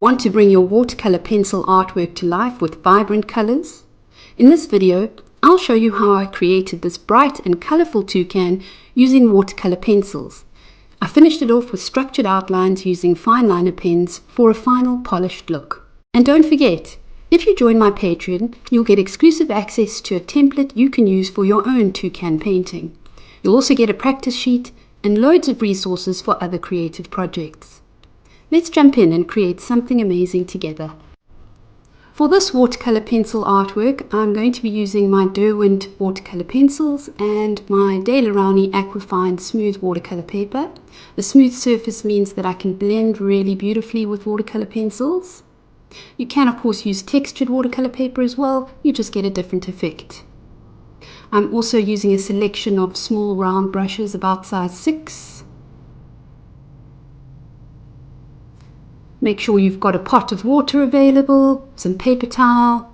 Want to bring your watercolor pencil artwork to life with vibrant colors? In this video, I'll show you how I created this bright and colorful toucan using watercolor pencils. I finished it off with structured outlines using fineliner pens for a final polished look. And don't forget, if you join my Patreon, you'll get exclusive access to a template you can use for your own toucan painting. You'll also get a practice sheet and loads of resources for other creative projects. Let's jump in and create something amazing together. For this watercolor pencil artwork, I'm going to be using my Derwent watercolor pencils and my Daler Rowney Aquafine smooth watercolor paper. The smooth surface means that I can blend really beautifully with watercolor pencils. You can of course use textured watercolor paper as well, you just get a different effect. I'm also using a selection of small round brushes about size 6. Make sure you've got a pot of water available, some paper towel,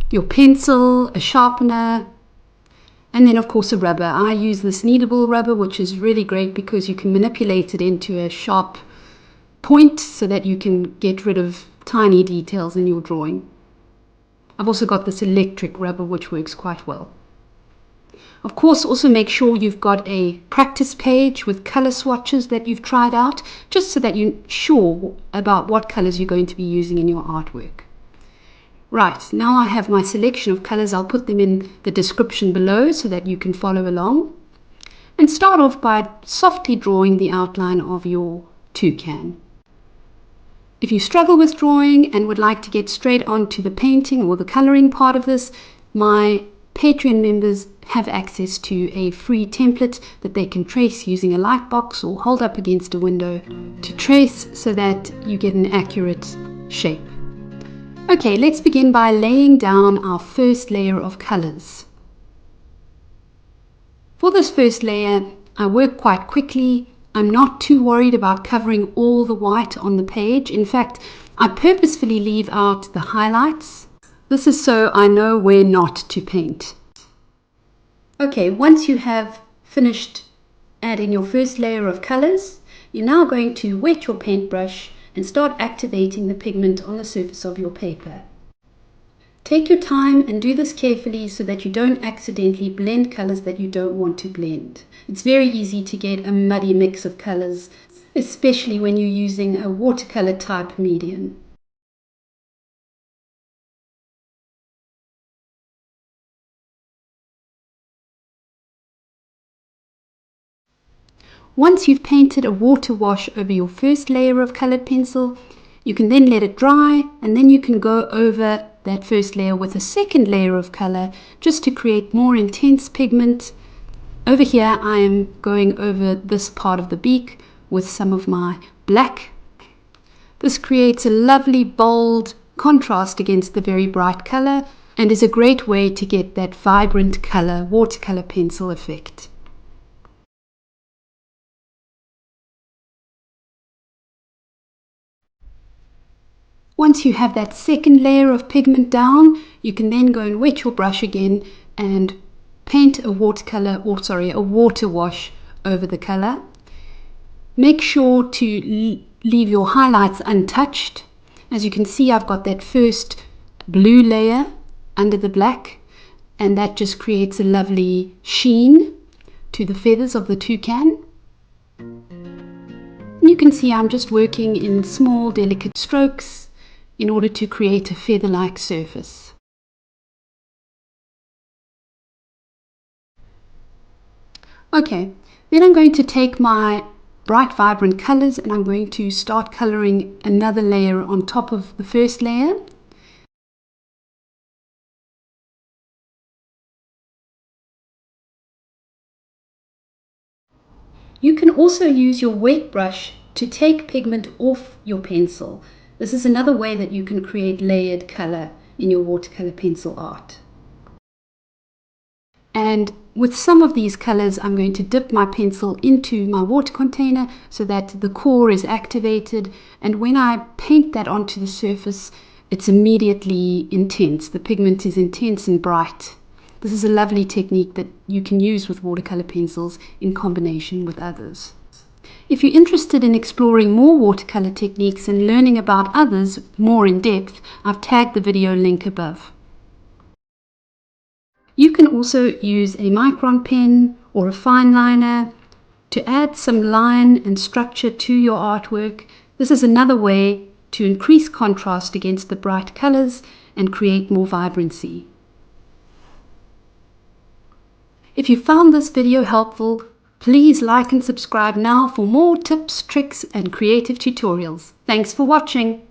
your pencil, a sharpener, and then of course a rubber. I use this kneadable rubber, which is really great because you can manipulate it into a sharp point so that you can get rid of tiny details in your drawing. I've also got this electric rubber which works quite well. Of course, also make sure you've got a practice page with color swatches that you've tried out, just so that you're sure about what colors you're going to be using in your artwork. Right, now I have my selection of colors. I'll put them in the description below so that you can follow along. And start off by softly drawing the outline of your toucan. If you struggle with drawing and would like to get straight onto the painting or the coloring part of this, my Patreon members have access to a free template that they can trace using a light box or hold up against a window to trace so that you get an accurate shape. Okay, let's begin by laying down our first layer of colors. For this first layer, I work quite quickly. I'm not too worried about covering all the white on the page. In fact, I purposefully leave out the highlights. This is so I know where not to paint. Okay, once you have finished adding your first layer of colors, you're now going to wet your paintbrush and start activating the pigment on the surface of your paper. Take your time and do this carefully so that you don't accidentally blend colors that you don't want to blend. It's very easy to get a muddy mix of colors, especially when you're using a watercolor type medium. Once you've painted a water wash over your first layer of colored pencil, you can then let it dry, and then you can go over that first layer with a second layer of color just to create more intense pigment. Over here I am going over this part of the beak with some of my black. This creates a lovely bold contrast against the very bright color and is a great way to get that vibrant color watercolor pencil effect. Once you have that second layer of pigment down, you can then go and wet your brush again and paint a a water wash over the color. Make sure to leave your highlights untouched. As you can see, I've got that first blue layer under the black, and that just creates a lovely sheen to the feathers of the toucan. You can see I'm just working in small, delicate strokes in order to create a feather-like surface. Okay, then I'm going to take my bright, vibrant colors and I'm going to start coloring another layer on top of the first layer. You can also use your wet brush to take pigment off your pencil. This is another way that you can create layered color in your watercolor pencil art. And with some of these colors, I'm going to dip my pencil into my water container so that the core is activated. And when I paint that onto the surface, it's immediately intense. The pigment is intense and bright. This is a lovely technique that you can use with watercolor pencils in combination with others. If you're interested in exploring more watercolor techniques and learning about others more in depth, I've tagged the video link above. You can also use a micron pen or a fineliner to add some line and structure to your artwork. This is another way to increase contrast against the bright colors and create more vibrancy. If you found this video helpful, please like and subscribe now for more tips, tricks, and creative tutorials. Thanks for watching.